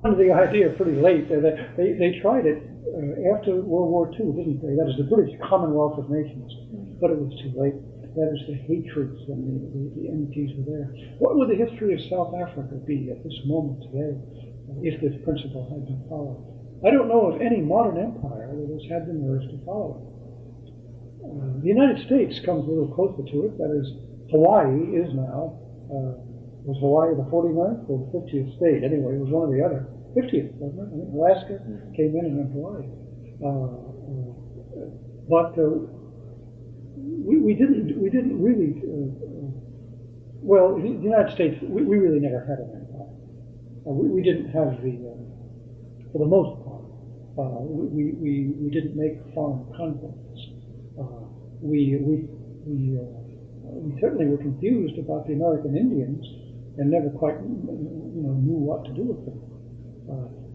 The idea pretty late. They tried it after World War II, didn't they? That is the British Commonwealth of Nations, but it was too late. That is the hatreds and the enmities were there. What would the history of South Africa be at this moment today if this principle had been followed? I don't know of any modern empire that has had the nerve to follow it. The United States comes a little closer to it. That is, Hawaii is now. Was Hawaii the 49th or the 50th state? Anyway, it was one or the other. 50th, wasn't it? I think Alaska came in and then Hawaii. But we didn't really. Well, the United States, we really never had an empire. We didn't have for the most part, we didn't make foreign conquests. We certainly were confused about the American Indians and never quite knew what to do with them.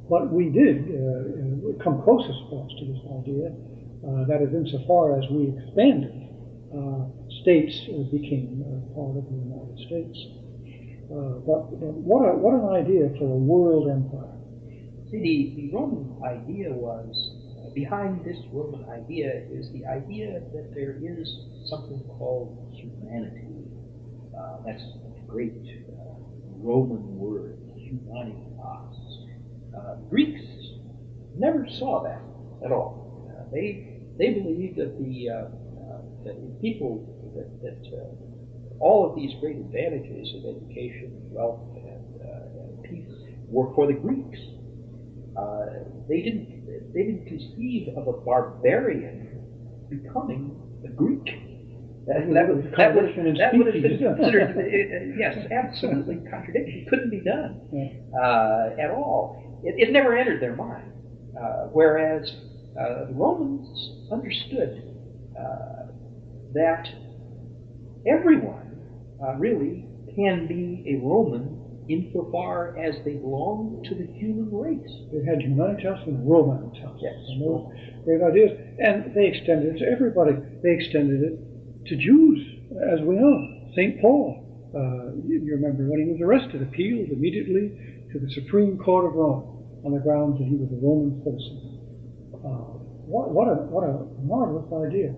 But we did come closest, perhaps, to this idea. That is, insofar as we expanded, states became part of the United States. But what an idea for a world empire. See, the Roman idea was, behind this Roman idea is the idea that there is something called humanity. That's a great Roman word, humanitas. Greeks never saw that at all. They believed that that people that all of these great advantages of education, wealth, and peace were for the Greeks. They didn't conceive of a barbarian becoming a Greek. That would have been considered, yes, absolutely contradiction. Couldn't be done at all. It never entered their mind. Whereas the Romans understood that everyone really can be a Roman insofar as they belong to the human race. They had humanitas and romanitas. Yes. And those great ideas. And they extended it to everybody. They extended it to Jews, as we know. St. Paul, you remember when he was arrested, appealed immediately to the Supreme Court of Rome on the grounds that he was a Roman citizen. What a marvelous idea.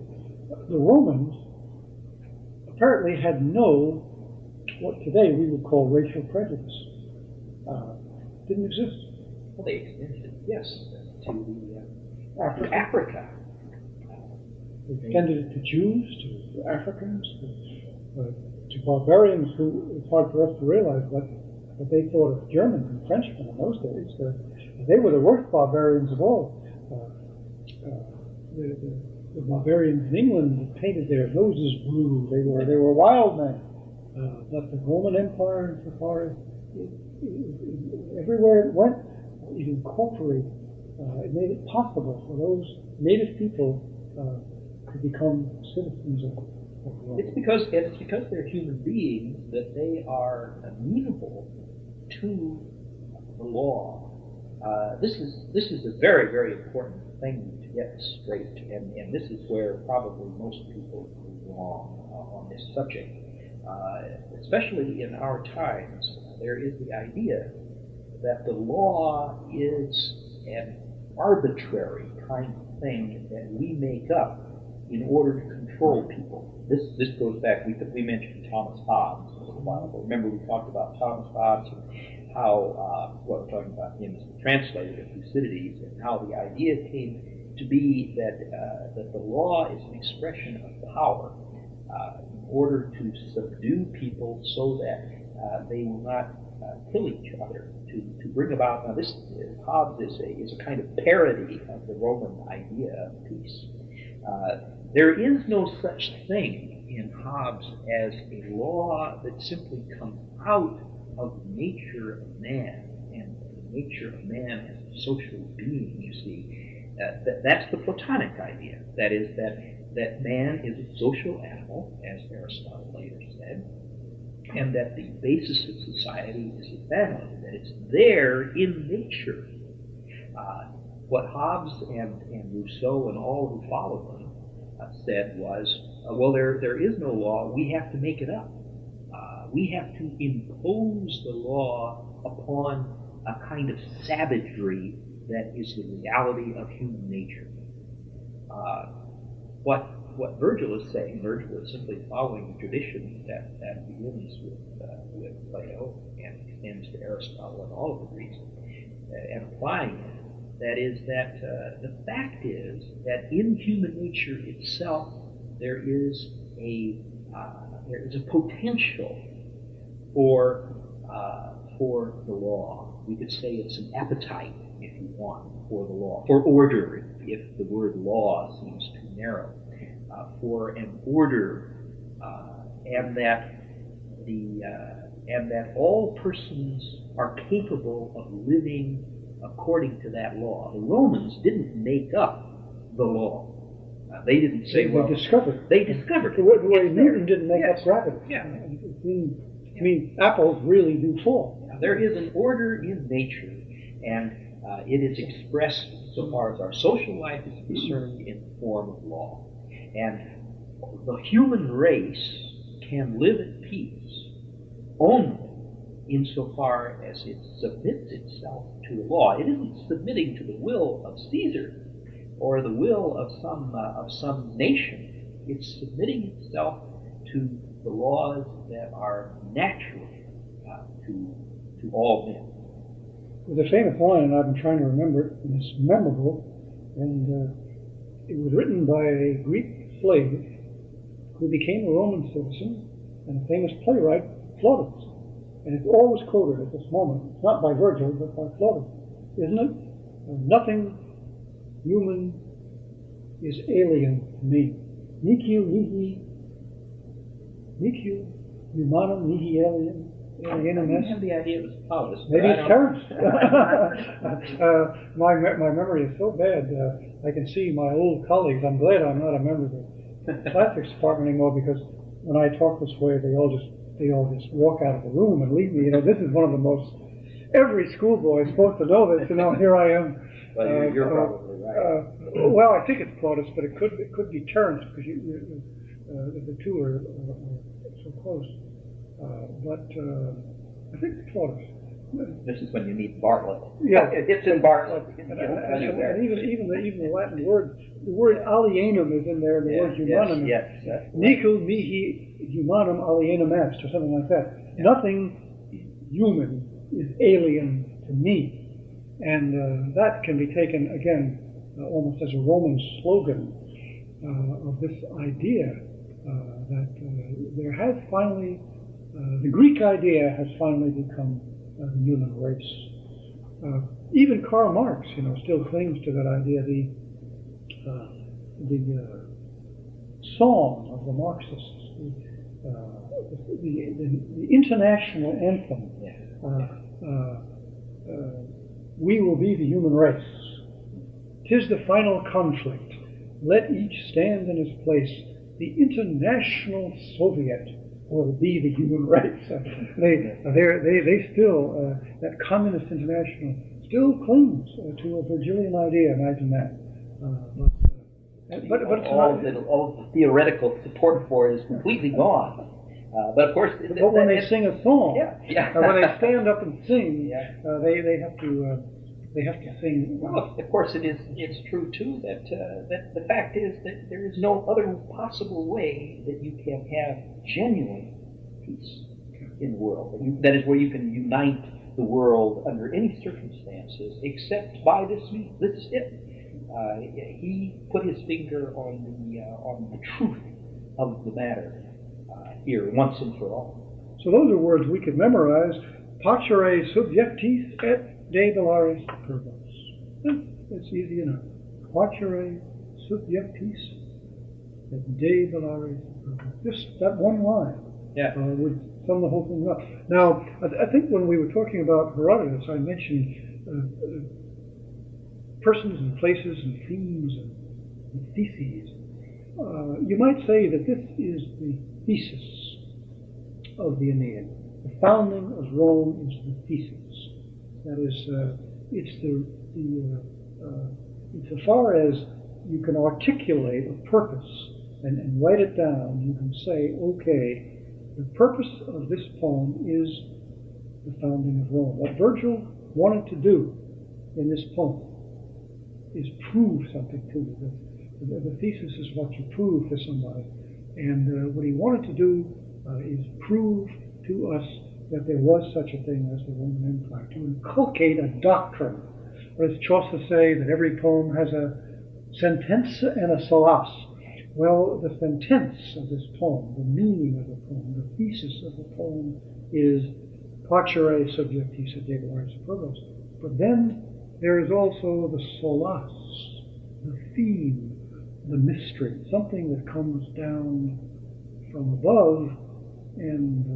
The Romans apparently had no, what today we would call racial prejudice. Didn't exist. Well, they extended it, yes, to Africa. They extended it to Jews, to Africans, to barbarians who, it's hard for us to realize, but they thought of Germans and Frenchmen in those days. They were the worst barbarians of all. The barbarians in England painted their noses blue. They were wild men. But the Roman Empire, insofar as everywhere it went, it incorporated, it made it possible for those native people to become citizens of Rome. It's because they're human beings that they are amenable to the law. This is a very, very important thing to get straight, and this is where probably most people go wrong on this subject. Especially in our times, there is the idea that the law is an arbitrary kind of thing that we make up in order to control people. This goes back, we mentioned Thomas Hobbes a little while ago. Remember we talked about Thomas Hobbes and how, we're talking about him as the translator of Thucydides, and how the idea came to be that the law is an expression of power in order to subdue people so that they will not kill each other, to bring about. Now, this Hobbes is a kind of parody of the Roman idea of peace. There is no such thing in Hobbes as a law that simply comes out of the nature of man, and the nature of man as a social being, you see. That's the Platonic idea. That is, that man is a social animal, as Aristotle later said, and that the basis of society is a family, that it's there in nature. What Hobbes and Rousseau and all who followed them said was, well, there is no law, we have to make it up. We have to impose the law upon a kind of savagery that is the reality of human nature. What Virgil is saying, Virgil is simply following the tradition that begins with Plato and extends to Aristotle and all of the Greeks, and applying it. That is that the fact is that in human nature itself there is a potential for the law. We could say it's an appetite, if you want, for the law, for order, if the word law seems too narrow, for an order, and that all persons are capable of living according to that law. The Romans didn't make up the law. They didn't say, they discovered it. They discovered it. The way Newton didn't make Yes. up gravity. Yeah. I mean, apples really do fall. There is an order in nature, and it is expressed, so far as our social life is concerned, in the form of law. And the human race can live at peace only insofar as it submits itself to the law. It isn't submitting to the will of Caesar or the will of some nation. It's submitting itself to the laws that are natural to all men. There's a famous line, and I've been trying to remember it, and it's memorable, and it was written by a Greek slave who became a Roman citizen and a famous playwright, Plautus. And it's always quoted at this moment. It's not by Virgil, but by Plautus, isn't it? Nothing human is alien to me. Nihil humanum nihi alien. I didn't have the idea it was Plautus. Maybe it's Terence. My memory is so bad. I can see my old colleagues. I'm glad I'm not a member of the classics department anymore, because when I talk this way, they all just walk out of the room and leave me. This is one of the most. Every schoolboy is supposed to know this. Here I am. Well, you're probably right. Well, I think it's Plautus, but it could be Terence, because the two are so close. But I think it's Plautus. This is when you meet Bartlett. Yeah, it's in Bartlett. And even the Latin word, the word alienum is in there, and the word humanum. Yes. Nihil mihi humanum alienum est, or something like that. Yeah. Nothing human is alien to me, and that can be taken again almost as a Roman slogan of this idea that there has finally. The Greek idea has finally become the human race. Even Karl Marx, still clings to that idea. The song of the Marxists, the international anthem. We will be the human race. 'Tis the final conflict. Let each stand in his place. The international Soviet will be the human race. They still, that communist international still clings to a Virgilian idea. Imagine that. But it's all the theoretical support for it is completely gone. But of course, but when they sing a song, when they stand up and sing, they have to sing. Well, of course, it's true too that the fact is that there is no other possible way that you can have genuine peace in the world. That is, where you can unite the world under any circumstances, except by this means. This is it. He put his finger on the truth of the matter here once and for all. So those are words we could memorize. Pacere subjectis et debellare purgos. That's easy enough. Pacere subjectis et debellare purgos. Just that one line would sum the whole thing up. Now, I think when we were talking about Herodotus, I mentioned persons and places and themes and theses. You might say that this is the thesis of the Aeneid. The founding of Rome is the thesis. That is, it's insofar as you can articulate a purpose and write it down, you can say, okay, the purpose of this poem is the founding of Rome. What Virgil wanted to do in this poem is prove something to you. The thesis is what you prove to somebody. And what he wanted to do is prove to us that there was such a thing as the Roman Empire, to inculcate a doctrine. Or as Chaucer say, that every poem has a sentence and a solace. Well, the sentence of this poem, the meaning of the poem, the thesis of the poem is facere subjectis et regularis probos. But then there is also the solace, the theme, the mystery, something that comes down from above, and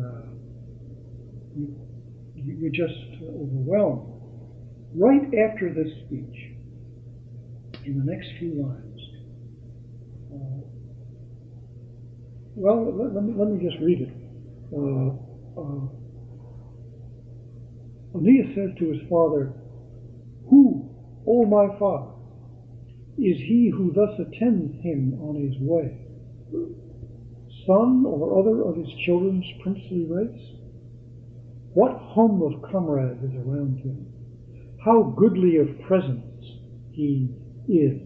you're just overwhelmed. Right after this speech, in the next few lines, let me just read it. Aeneas says to his father, "Who, O my father, is he who thus attends him on his way? Son or other of his children's princely race? What hum of comrades is around him? How goodly of presence he is!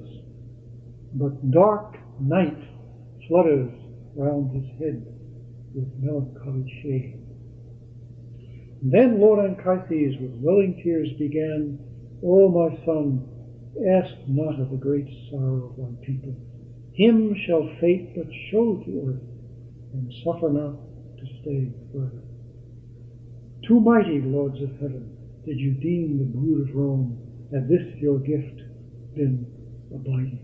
But dark night flutters round his head with melancholy shade." Then Lord Anchises with welling tears began, "O my son, ask not of the great sorrow of thy people. Him shall fate but show to earth, and suffer not to stay further. Too mighty, lords of heaven, did you deem the brood of Rome, had this your gift been abiding."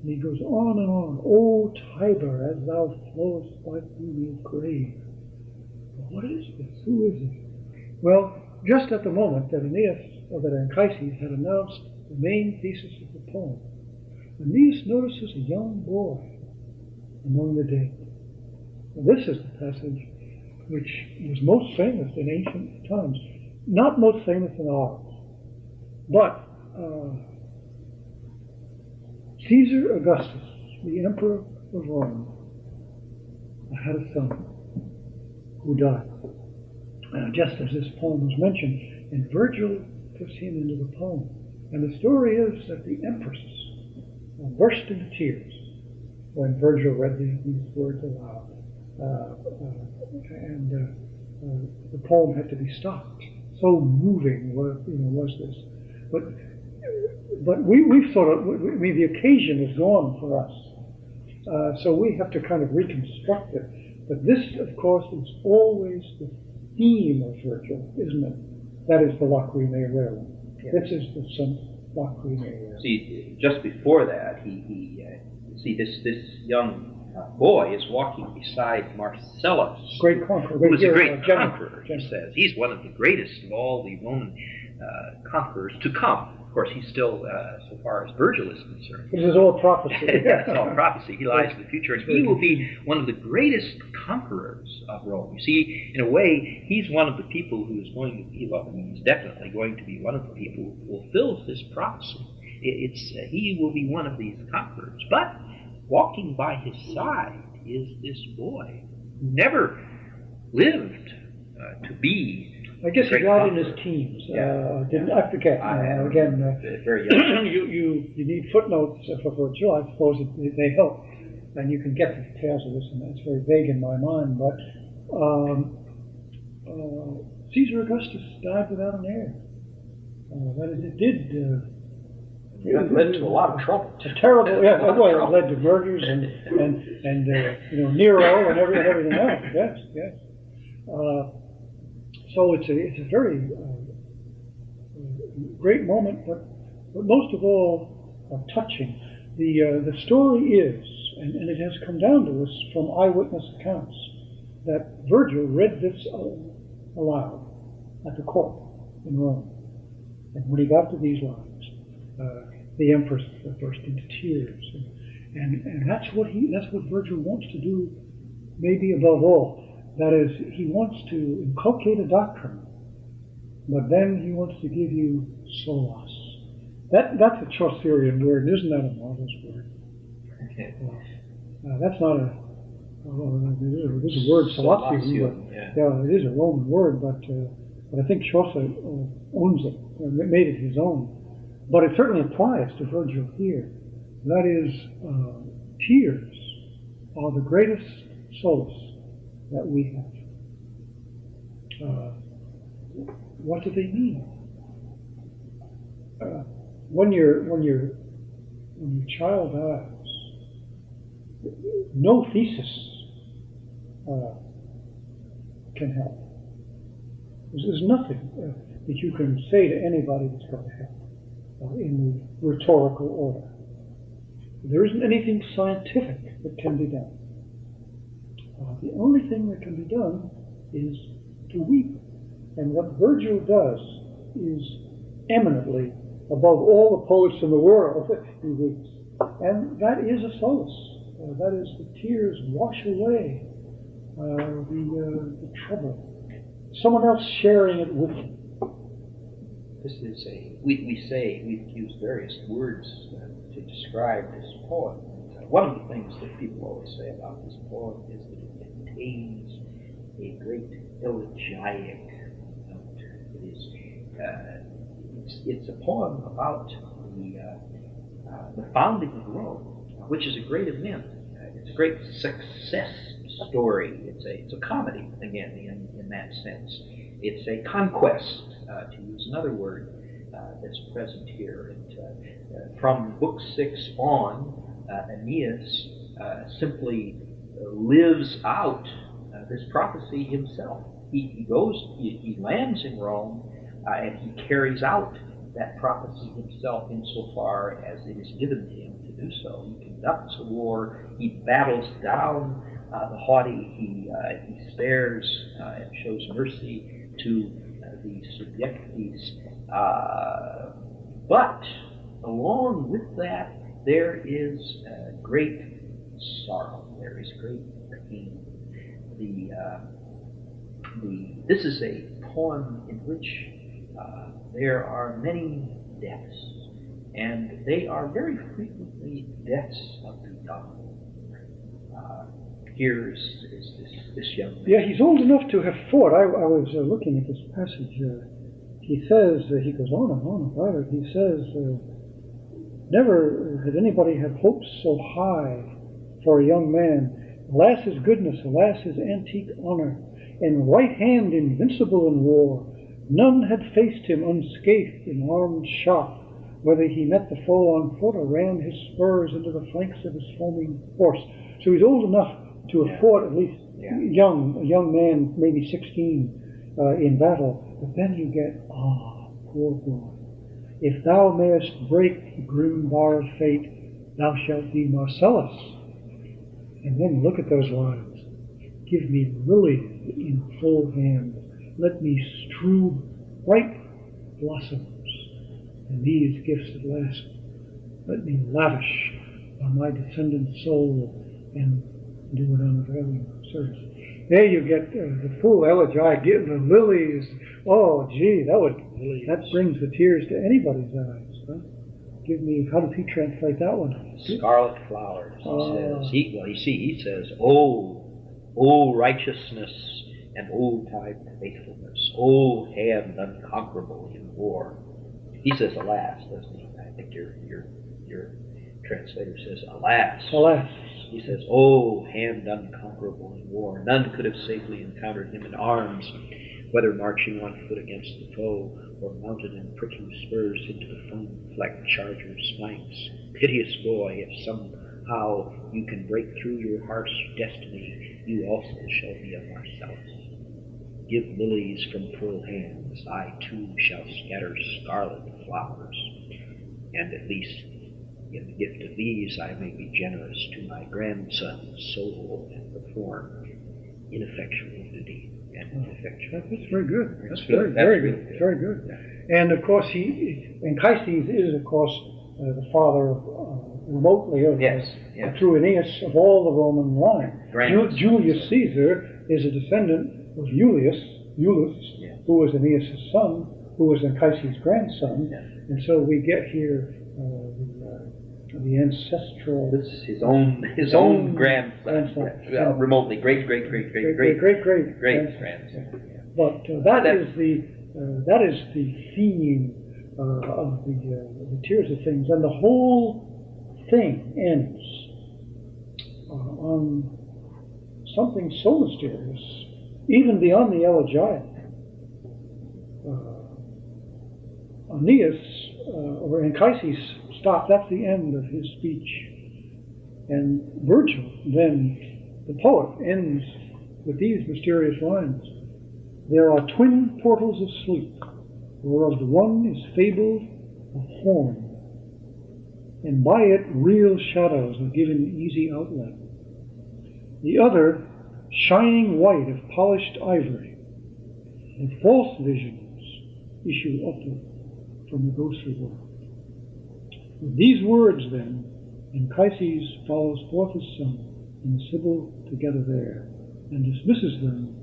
And he goes on and on. "O Tiber, as thou flowest by Thune's grave." What is this? Who is it? Well, just at the moment that Anchises had announced the main thesis of the poem, Aeneas notices a young boy among the dead. Now, this is the passage which was most famous in ancient times, not most famous in ours, but Caesar Augustus, the emperor of Rome, had a son who died, just as this poem was mentioned, and Virgil puts him into the poem. And the story is that the empress burst into tears when Virgil read these words aloud, and the poem had to be stopped. So moving was this. But we've sort of, the occasion is gone for us, so we have to kind of reconstruct it. But this, of course, is always the theme of Virgil, isn't it? That is the lacrimae rerum. Yeah. This is the lacrimae rerum. See, just before that, this young boy is walking beside Marcellus, great conqueror, who was a great conqueror. He says he's one of the greatest of all the Roman conquerors to come. Of course, he's still, so far as Virgil is concerned. This is all prophecy. It's all prophecy. He lies in the future, and he will be one of the greatest conquerors of Rome. You see, in a way, he's one of the people who is going to be, he's definitely going to be one of the people who fulfills this prophecy. He will be one of these conquerors. But walking by his side is this boy who never lived to be. I guess he died in his teens. I forget. Very young. You need footnotes for Virgil. I suppose they help, and you can get the details of this, and it's very vague in my mind. But Caesar Augustus died without an heir. That is, it did. It led to a lot of trouble. A terrible, it led to murders and Nero and everything else. Yes. So it's a very great moment, but most of all touching. The story is, and it has come down to us from eyewitness accounts, that Virgil read this aloud at the court in Rome, and when he got to these lines, the empress burst into tears, and that's what Virgil wants to do, maybe above all. That is, he wants to inculcate a doctrine, but then he wants to give you solace. That's a Chaucerian word, isn't that a marvelous word? That's not it is a word, solatium. Yeah, it is a Roman word, but but I think Chaucer owns it, made it his own. But it certainly applies to Virgil here. That is, tears are the greatest solace that we have. What do they mean? When your child dies, no thesis can help. There's nothing that you can say to anybody that's going to help in the rhetorical order. There isn't anything scientific that can be done. The only thing that can be done is to weep. And what Virgil does is eminently above all the poets in the world. He weeps. And that is a solace. That is, the tears wash away the trouble. Someone else sharing it with you. This is we've used various words to describe this poem. One of the things that people always say about this poem is that it contains a great elegiac note. It's a poem about the founding of Rome, which is a great event. It's a great success story. It's a comedy again in that sense. It's a conquest, to use another word that's present here. From Book 6 on, Aeneas simply lives out this prophecy himself. He lands in Rome, and he carries out that prophecy himself insofar as it is given to him to do so. He conducts a war, he battles down the haughty, he spares and shows mercy to the subjects. But along with that, there is great sorrow, there is great pain. This is a poem in which there are many deaths, and they are very frequently deaths of the young. Here is this young man. Yeah, he's old enough to have fought. I was looking at this passage. He says, he goes on and on about it. He says, never had anybody had hopes so high for a young man. Alas his goodness, alas his antique honor, and right hand invincible in war. None had faced him unscathed in armed shot, whether he met the foe on foot or ran his spurs into the flanks of his foaming horse. So he's old enough to have fought, at least a young man, maybe 16, in battle. But then you get, poor boy, if thou mayest break the grim bar of fate, thou shalt be Marcellus. And then look at those lines. Give me lilies in full hand. Let me strew bright blossoms, and these gifts at last let me lavish on my descendant soul and do it unavailing service. There you get the full elegy, give the lilies. Oh, gee, that brings the tears to anybody's eyes. Huh? Give me, how does he translate that one? Scarlet flowers, he says, oh righteousness and old-time faithfulness, O hand unconquerable in war. He says, alas, doesn't he? I think your translator says, alas. Alas. He says, O hand unconquerable in war. None could have safely encountered him in arms, whether marching on foot against the foe, or mounted in pricking spurs into the foam-flecked charger's flanks. Piteous boy, if somehow you can break through your harsh destiny, you also shall be a Marcellus. Give lilies from full hands, I too shall scatter scarlet flowers, and at least in the gift of these I may be generous to my grandson's soul and perform ineffectual duty and ineffectual. That's very good. That's good. Very good. Very good. Yeah. And of course, Anchises is, of course, the father of remotely of through Aeneas of all the Roman line. Julius Caesar is a descendant of Iulus, who was Aeneas' son, who was Anchises' grandson, and so we get here the ancestral. This is his own grandson, remotely great grandson. But that is That is the theme of the Tears of Things, and the whole thing ends on something so mysterious, even beyond the elegiac. Aeneas, or Anchises, stopped. That's the end of his speech. And Virgil, then, the poet, ends with these mysterious lines. There are twin portals of sleep, whereof the one is fabled a horn, and by it real shadows are given easy outlet. The other, shining white of polished ivory, and false visions issue upward from the ghostly world. With these words, then, Anchises follows forth his son and the Sibyl together there, and dismisses them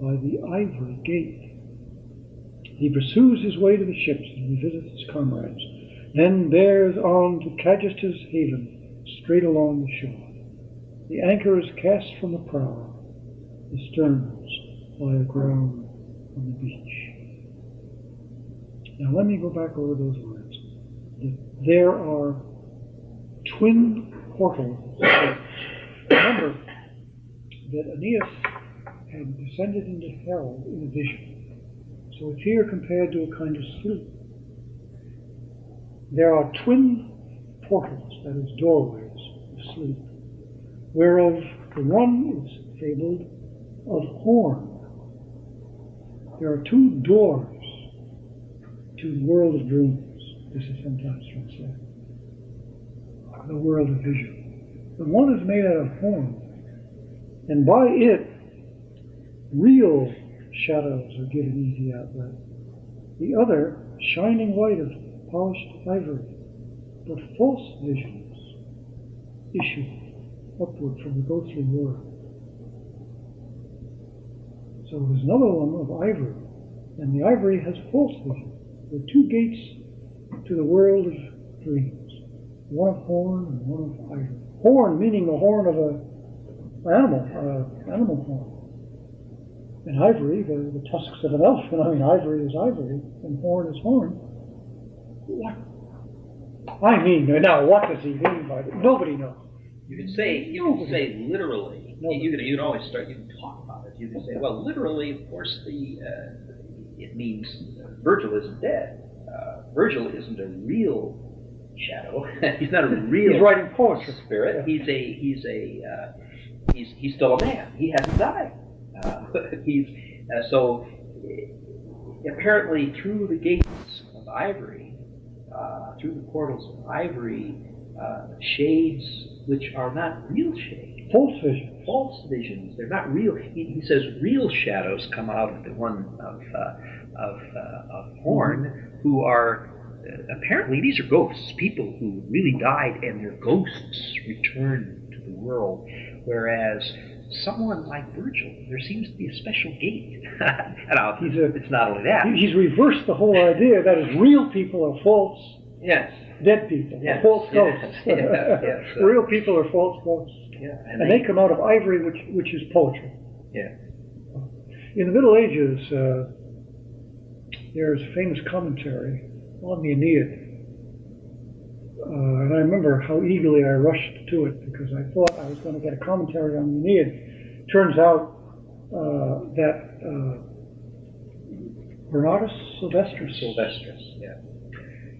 by the ivory gate. He pursues his way to the ships and revisits his comrades, then bears on to Cagestus' haven, straight along the shore. The anchor is cast from the prow, the sterns lie aground on the beach. Now let me go back over those words. There are twin portals. Remember that Aeneas had descended into hell in a vision. So it's here compared to a kind of sleep. There are twin portals, that is, doorways of sleep, whereof the one is fabled of horn. There are two doors to the world of dreams, this is sometimes translated, the world of vision. The one is made out of horn, and by it, real shadows are given easy outlet. The other, shining white of polished ivory, but false visions issue upward from the ghostly world. So there's another one of ivory, and the ivory has false vision. There are two gates to the world of dreams, one of horn and one of ivory. Horn meaning the horn of an animal horn. And ivory, the tusks of an elephant. I mean, ivory is ivory, and horn is horn. What? I mean, now, what does he mean by that? Nobody knows. You could say literally. You can always start. You can talk about it. You can say, well, literally, of course, it means Virgil isn't dead. Virgil isn't a real shadow. He's not a real. He's writing poetry. Spirit. Yeah. He's still a man. He hasn't died. So apparently through the gates of ivory, through the portals of ivory, shades which are not real shades. False visions. False visions. They're not real. He says real shadows come out of the one of horn, who are apparently these are ghosts, people who really died, and their ghosts return to the world, whereas someone like Virgil, there seems to be a special gate. It's not only that. He's reversed the whole idea that is real people are false. Yes. Dead people. Yes. False ghosts. Yes. Real people are false ghosts. Yeah. And they come out of ivory, which is poetry. Yeah. In the Middle Ages, there's a famous commentary on the Aeneid. And I remember how eagerly I rushed to it because I thought I was going to get a commentary on the Aeneid. Turns out that Bernardus Sylvestris. Yeah.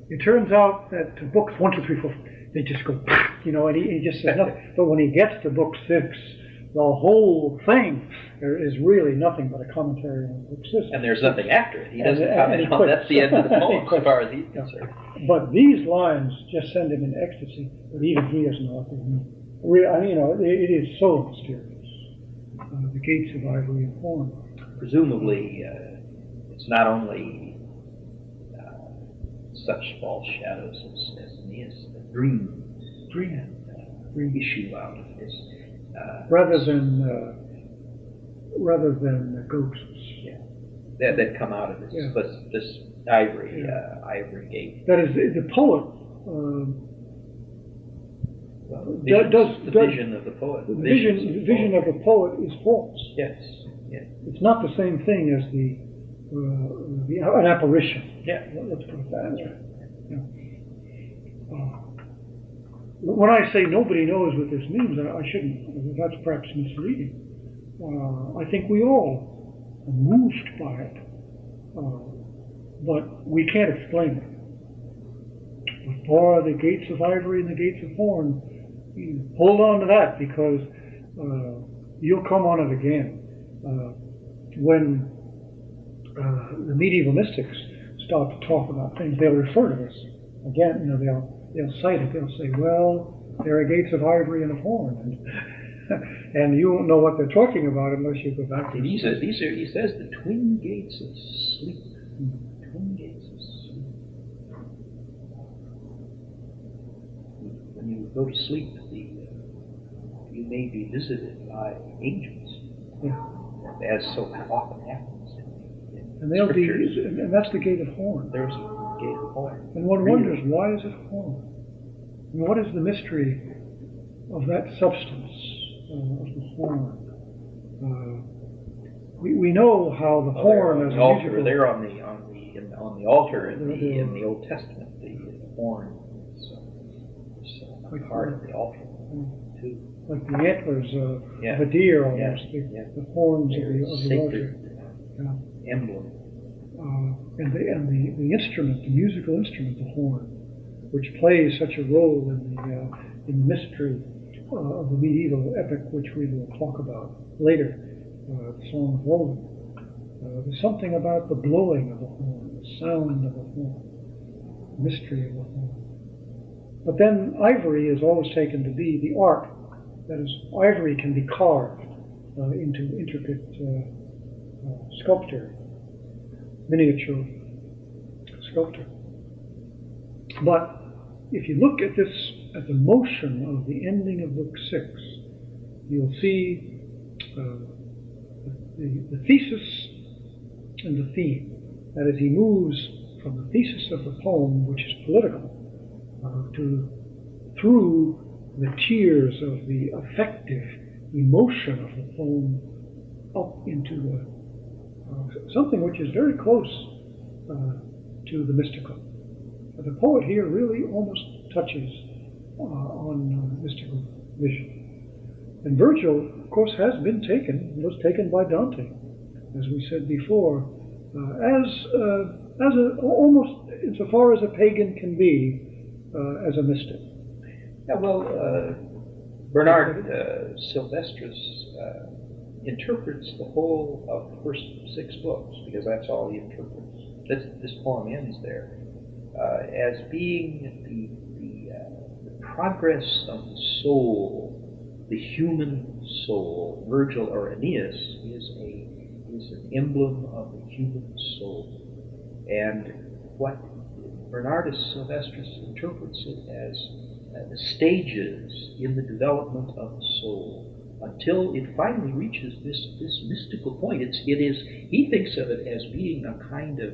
It turns out that books 1, 2, 3, 4, they just go, and he just says nothing. But when he gets to book 6, the whole thing is really nothing but a commentary on book 6. And there's nothing after it. He doesn't comment on it. That's the end of the poem as far as he's concerned. But these lines just send him into ecstasy, but even he doesn't know what they mean. It is so mysterious. The gates of ivory and horn. Presumably, it's not only such false shadows as Aeneas, dreams issue out of this. Rather than ghosts. Yeah. That come out of this ivory gate. That is, the poet the vision of the poet. The vision of the poet is false. Yes. Yeah. It's not the same thing as the an apparition. Yeah. Let's put it that way. Yeah. When I say nobody knows what this means, I shouldn't. That's perhaps misleading. I think we all are moved by it, but we can't explain it. But for the gates of ivory and the gates of horn, hold on to that, because you'll come on it again. When the medieval mystics start to talk about things, they'll refer to this. Again, they'll cite it. They'll say, well, there are gates of ivory and of horn. And you won't know what they're talking about unless you go back to he says the twin gates of sleep. Twin gates of sleep. When you go to sleep, you may be visited by angels, as so often happens in and they'll be, scriptures. and that's the gate of horn. There's a gate of horn. And one wonders, why is it horn? And what is the mystery of that substance of the horn? We know how the horn as a musical. They're on the altar in the Old Testament. The horn is like part of the altar too. Like the antlers of a deer, almost the horns of the altar. Emblem. And the instrument, the musical instrument, the horn, which plays such a role in the mystery of the medieval epic, which we will talk about later, the Song of Roland. There's something about the blowing of the horn, the sound of the horn, the mystery of the horn. But then ivory is always taken to be the art. That is, ivory can be carved into intricate sculpture, miniature sculpture. But if you look at this, at the motion of the ending of Book 6, you'll see the thesis and the theme. That is, he moves from the thesis of the poem, which is political, through the tiers of the affective emotion of the poem up into something which is very close to the mystical. The poet here really almost touches on mystical vision. And Virgil, of course, was taken by Dante, as we said before, almost insofar as a pagan can be, as a mystic. Yeah, well, Bernard Silvestris interprets the whole of the first 6 books, because that's all he interprets. This poem ends there, as being the progress of the soul, the human soul. Virgil or Aeneas is an emblem of the human soul, and what Bernardus Silvestris interprets it as the stages in the development of the soul, until it finally reaches this mystical point. He thinks of it as being a kind of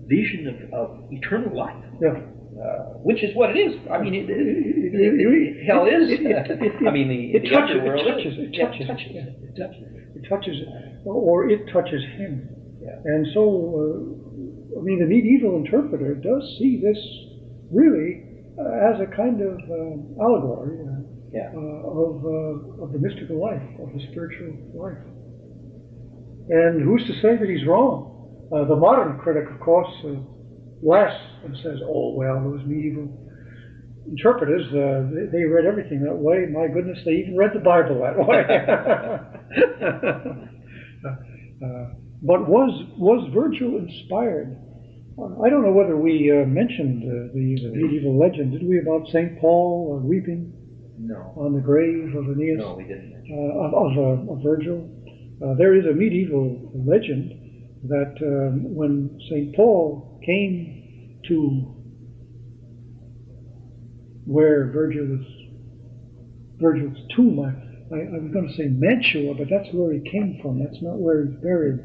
vision of eternal life, which is what it is. I mean, hell is. I mean, the underworld it touches or it touches him. Yeah. And so, I mean, the medieval interpreter does see this really as a kind of allegory of the mystical life, of the spiritual life. And who's to say that he's wrong? The modern critic, of course, laughs and says, oh, well, those medieval interpreters, they read everything that way. My goodness, they even read the Bible that way. But was Virgil inspired? I don't know whether we mentioned the medieval legend. Did we, about St. Paul weeping on the grave of Aeneas? No, we didn't. Of Virgil. There is a medieval legend that when St. Paul came to where Virgil's tomb, I was going to say Mantua, but that's where he came from. That's not where he's buried.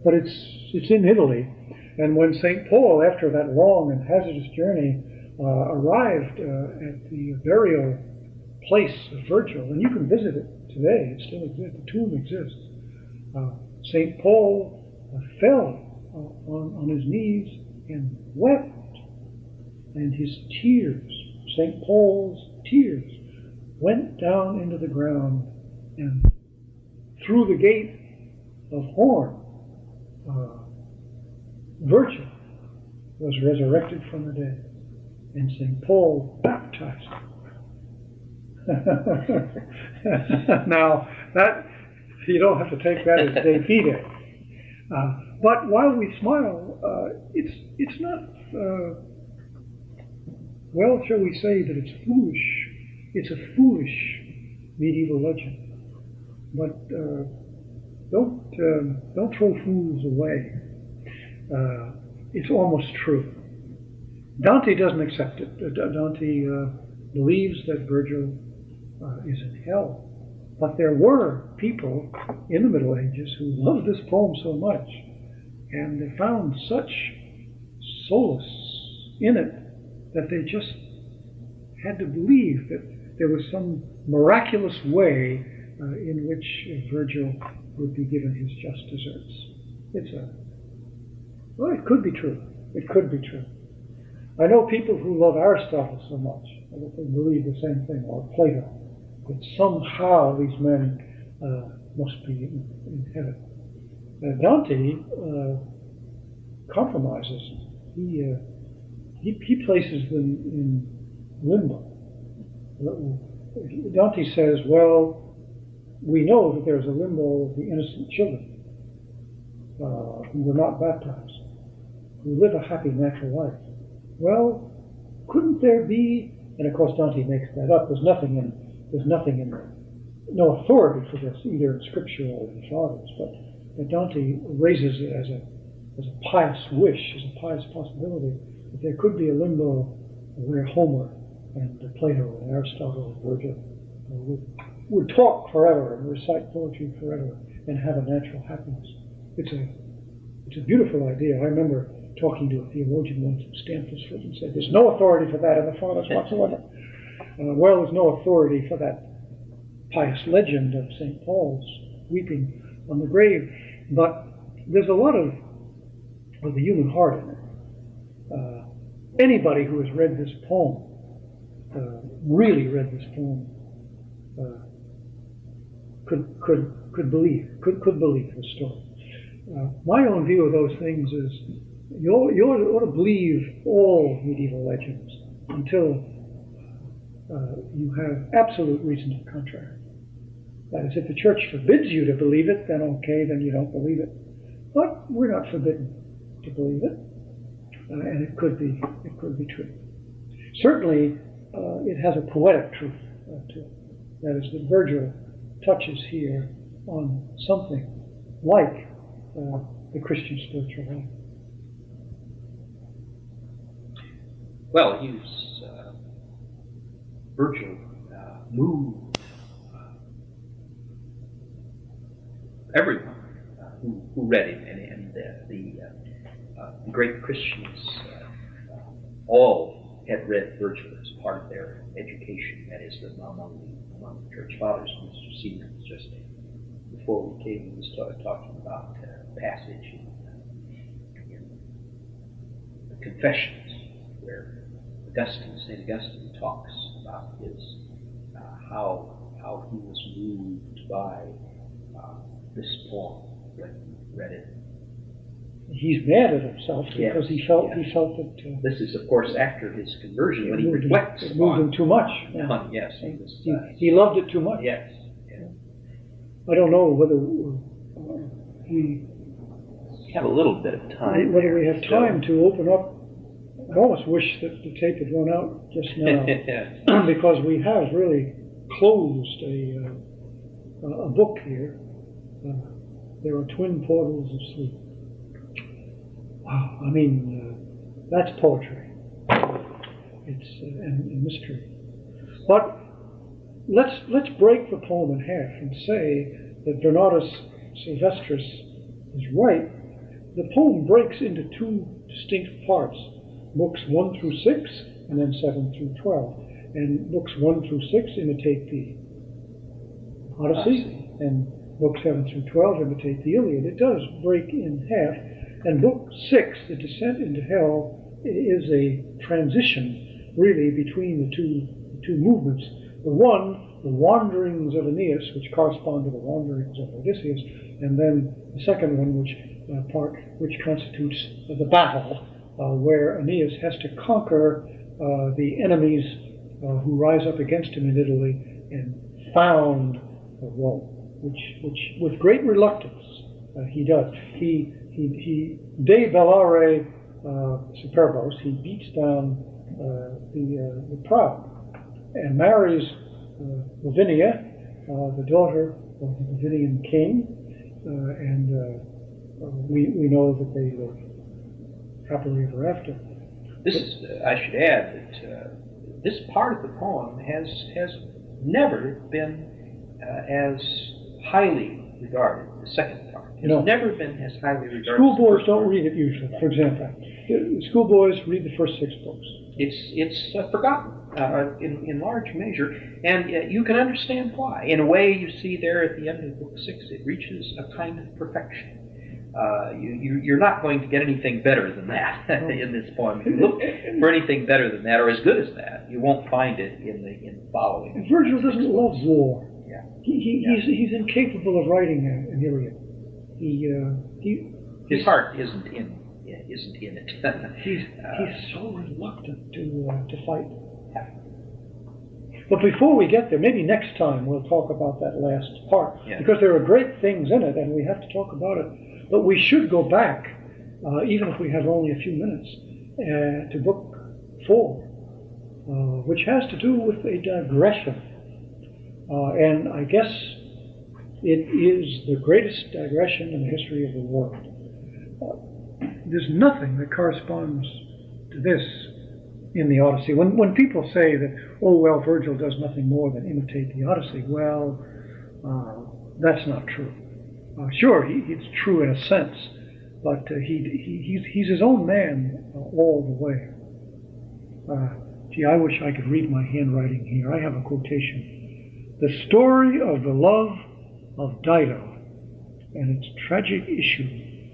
But it's in Italy. And when St. Paul, after that long and hazardous journey, arrived at the burial place of Virgil, and you can visit it today, it still exists, the tomb exists. St. Paul fell on his knees and wept, and his tears, St. Paul's tears, went down into the ground, and through the gate of horn, Virgil was resurrected from the dead, and St. Paul baptized him. Now, that you don't have to take that as day be day. But while we smile, it's not, well, shall we say that it's foolish? It's a foolish medieval legend. But don't throw fools away. It's almost true. Dante doesn't accept it. Dante believes that Virgil is in hell. But there were people in the Middle Ages who loved this poem so much, and they found such solace in it that they just had to believe that there was some miraculous way in which Virgil would be given his just deserts. Well, it could be true. It could be true. I know people who love Aristotle so much that they believe the same thing, or Plato, that somehow these men must be in heaven. Dante compromises. He places them in limbo. Dante says, well, we know that there's a limbo of the innocent children who were not baptized, who live a happy natural life. Well, couldn't there be, and of course Dante makes that up, there's nothing in no authority for this, either in Scripture or in the Fathers, but Dante raises it as a pious wish, as a pious possibility, that there could be a limbo where Homer and Plato and Aristotle and Virgil would talk forever and recite poetry forever and have a natural happiness. It's a beautiful idea. I remember talking to a theologian once who stamped his foot and said, there's no authority for that in the Fathers whatsoever. Well, there's no authority for that pious legend of St. Paul's weeping on the grave, but there's a lot of the human heart in it. Anybody who has read this poem, really read this poem, could believe the story. My own view of those things is you ought to believe all medieval legends until you have absolute reason to the contrary. That is, if the church forbids you to believe it, then okay, then you don't believe it. But we're not forbidden to believe it, and it could be true. Certainly, it has a poetic truth to it. That is, that Virgil touches here on something like the Christian spiritual life. Well, Virgil moved everyone who read him, and the great Christians all had read Virgil as part of their education. That is, among the church fathers. Mr. Seaman was just before we came, he was talking about a passage in the Confessions where St. Augustine talks about his how he was moved by this poem when he read it. He's mad at himself because he felt that. This is, of course, after his conversion when he reflects. It moved him too much. Yes, he loved it too much. Yes. I don't know whether we have a little bit of time. Whether we have time to open up. I almost wish that the tape had run out just now because we have really closed a book here. There are twin portals of sleep. Wow, I mean, that's poetry. It's and mystery. But let's break the poem in half and say that Bernardus Silvestris is right. The poem breaks into two distinct parts. Books 1 through 6, and then 7 through 12. And books 1 through 6 imitate the Odyssey, and Book 7 through 12 imitate the Iliad. It does break in half, and Book 6, the descent into hell, is a transition, really, between the two movements. The one, the wanderings of Aeneas, which correspond to the wanderings of Odysseus, and then the second one, which constitutes the battle, where Aeneas has to conquer the enemies who rise up against him in Italy and found Rome, which with great reluctance he does. He de bellare superbos, he beats down the proud and marries Lavinia, the daughter of the Lavinian king, and we know that they live happily ever after. This is, I should add that this part of the poem has never been as highly regarded. The second part has never been as highly regarded. Schoolboys don't read it usually. For example, schoolboys read the first 6 books. It's forgotten in large measure, and you can understand why. In a way, you see there at the end of Book 6, it reaches a kind of perfection. You're not going to get anything better than that in this poem. If you look for anything better than that, or as good as that, you won't find it in the following. And Virgil doesn't love war. Yeah. He's incapable of writing an Iliad. His heart isn't in it. He's so reluctant to fight. But before we get there, maybe next time we'll talk about that last part, because there are great things in it, and we have to talk about it. But we should go back, even if we have only a few minutes, to Book 4, which has to do with a digression. And I guess it is the greatest digression in the history of the world. There's nothing that corresponds to this in the Odyssey. When people say that, oh, well, Virgil does nothing more than imitate the Odyssey, well, that's not true. Sure, it's true in a sense, but he's his own man all the way. Gee, I wish I could read my handwriting here. I have a quotation. The story of the love of Dido and its tragic issue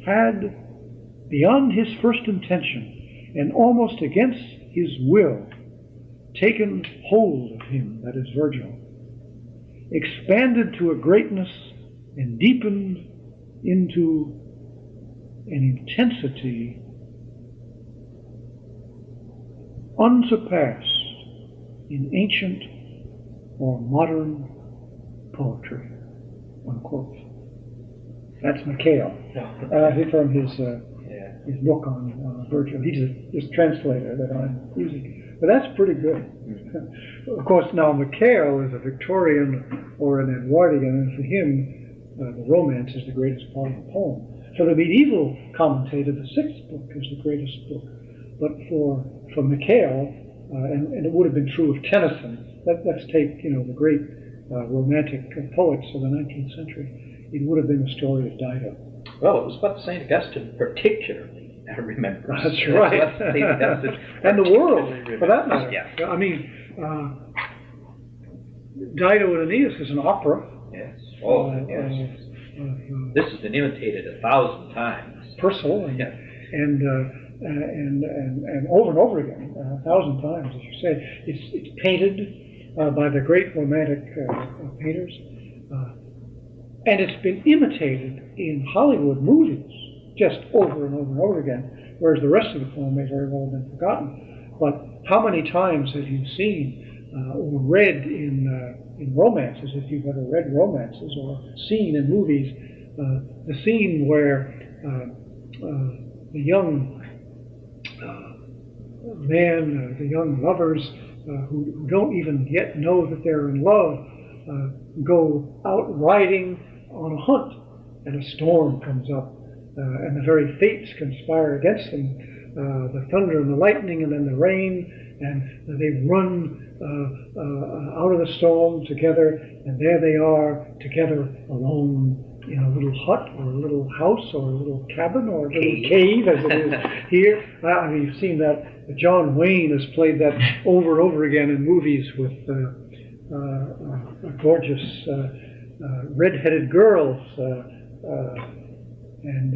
had, beyond his first intention and almost against his will, taken hold of him, that is Virgil, expanded to a greatness and deepened into an intensity unsurpassed in ancient or modern poetry, unquote. That's Mikhail, from his book on Virgil. He's his translator that I'm using. But that's pretty good. Of course, now Mikhail is a Victorian or an Edwardian, and for him, the romance is the greatest part of the poem. For the medieval commentator, the 6th book is the greatest book. But for Mikhail, and it would have been true of Tennyson, let's take the great romantic poets of the 19th century, it would have been the story of Dido. Well, it was what St. Augustine particularly remembers. That's right. St. Augustine and the world, for that matter. Yeah. I mean, Dido and Aeneas is an opera. Yes. Oh, yes. This has been imitated 1,000 times. Purcell and over and over again, 1,000 times, as you say. It's painted by the great romantic painters, and it's been imitated in Hollywood movies just over and over and over again, whereas the rest of the poem may very well have been forgotten. But how many times have you seen or read in romances, if you've ever read romances, or seen in movies, the scene where the young man, the young lovers who don't even yet know that they're in love, go out riding on a hunt, and a storm comes up, and the very fates conspire against them, the thunder and the lightning and then the rain, and they run out of the storm together, and there they are together alone in a little hut or a little house or a little cabin or a little cave, as it is here. I mean, you've seen that. John Wayne has played that over and over again in movies with a gorgeous red-headed girls, and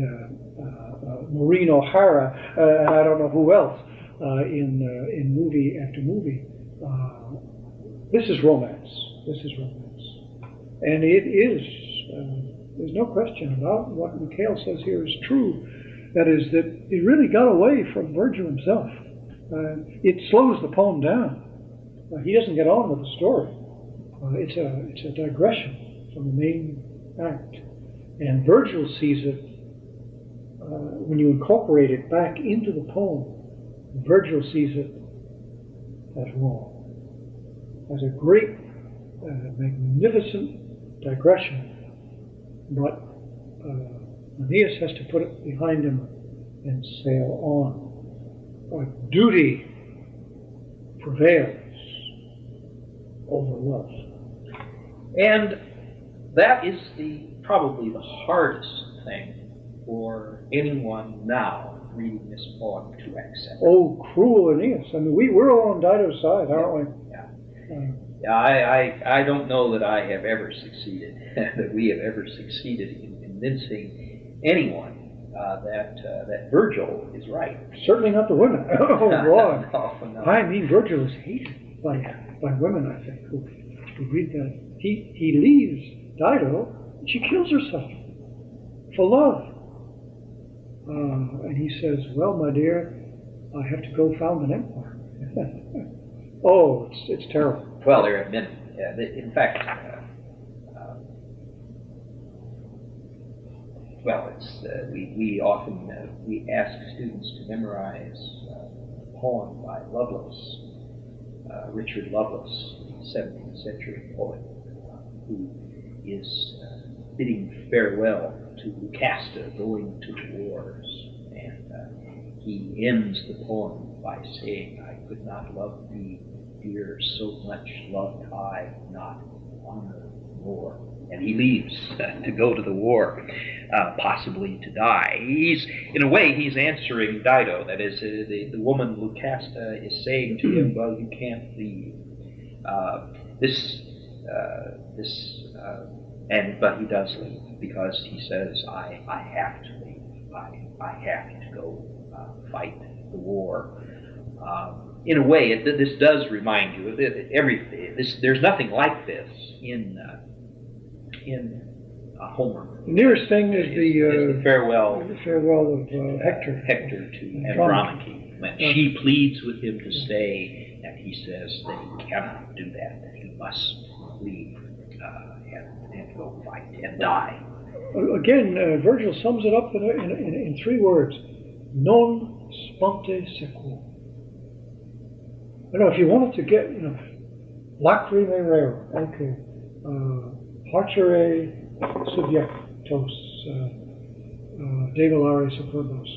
Maureen O'Hara, and I don't know who else in movie after movie. This is romance. This is romance, and it is. There's no question about what Mikhail says here is true. That is, that it really got away from Virgil himself. It slows the poem down. He doesn't get on with the story. It's a digression from the main act. And Virgil sees it, when you incorporate it back into the poem, Virgil sees it as wrong, as a great, magnificent digression. But Aeneas has to put it behind him and sail on. Duty prevails over love. And that is probably the hardest thing for anyone now reading this poem to accept. Oh, cruel Aeneas. I mean, we're all on Dido's side, aren't we? Yeah. I don't know that I have ever succeeded, that we have ever succeeded in convincing anyone that Virgil is right. Certainly not the women. Oh, boy. No. I mean, Virgil is hated by women, I think, who read that. He leaves Dido, and she kills herself for love. And he says, well, my dear, I have to go found an empire. Oh, it's terrible. Well, there have been, in fact, we often we ask students to memorize a poem by Lovelace, Richard Lovelace, the 17th century poet, who is bidding farewell to Lucasta, going to the wars, and he ends the poem by saying, I could not love thee, dear, so much loved I not honor more. And he leaves to go to the war, possibly to die. In a way, he's answering Dido. That is, the woman Lucasta is saying to him, well, you can't leave. But he does leave, because he says, I have to leave. I have to go fight the war. In a way, this does remind you of there's nothing like this in Homer. The nearest thing is the farewell. The farewell of Hector. Hector to Andromache, when she pleads with him to stay, and he says that he cannot do that. That he must leave and go fight and die. Again, Virgil sums it up in 3 words: non sponte sequor. If you wanted to get, lacrime reo, okay, parcere subjectos, devolare superbos.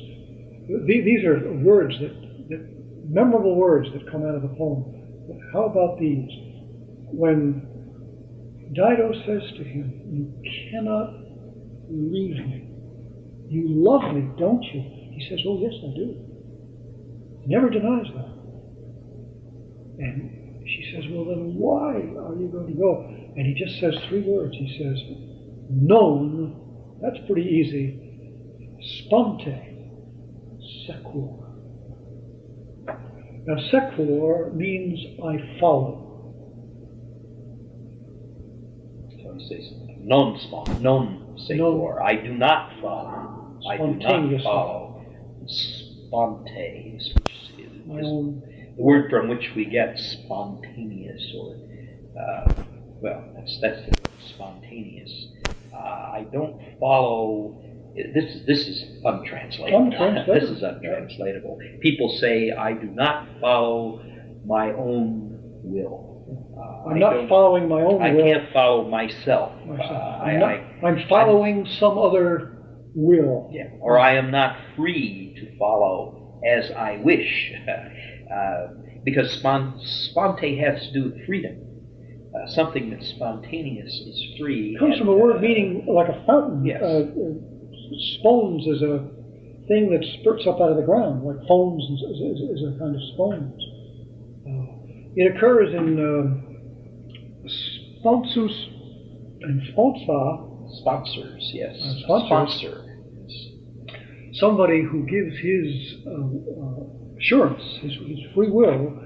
These are words that memorable words that come out of the poem. How about these? When Dido says to him, you cannot leave me. You love me, don't you? He says, oh, yes, I do. He never denies that. And she says, well, then why are you going to go? And he just says 3 words. He says, non, that's pretty easy, sponte sequor. Now, sequor means I follow. So he says, non sequor. I do not follow. I do not follow. Sponte, which is the word from which we get spontaneous, or that's the word, spontaneous. I don't follow. This is untranslatable. This is untranslatable. People say, I do not follow my own will. I'm not following my own will. I can't follow myself. I'm following some other will. Yeah. Or I am not free to follow as I wish. Because sponte has to do with freedom. Something that's spontaneous is free. It comes from a word meaning like a fountain. Yes. Spones is a thing that spurts up out of the ground, like foams is a kind of spones. It occurs in sponsus And sponsor, Sponsors, yes. Sponsor. Somebody who gives his assurance, his free will,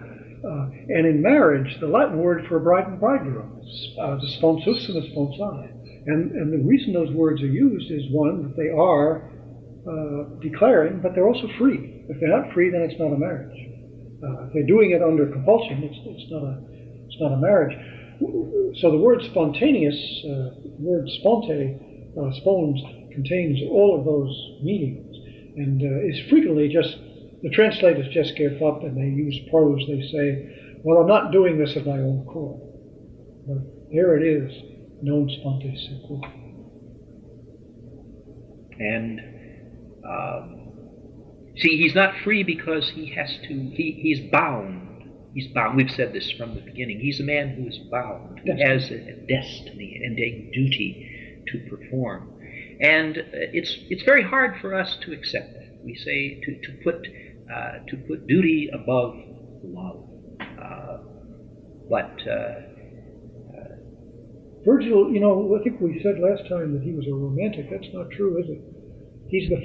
and in marriage, the Latin word for bride and bridegroom is the sponsus and the sponsae. And the reason those words are used is, one, that they are declaring, but they're also free. If they're not free, then it's not a marriage. If they're doing it under compulsion, it's not a marriage. So the word spontaneous, word sponte, spons, contains all of those meanings, and is frequently just, the translators just give up and they use prose. They say, well, I'm not doing this of my own accord. But there it is, non sponte sequor. And see, he's not free because he has to, he's bound. He's bound. We've said this from the beginning. He's a man who is bound, who has a destiny and a duty to perform. And it's very hard for us to accept that. We say to put duty above love. But Virgil, I think we said last time that he was a romantic. That's not true, is it? He's the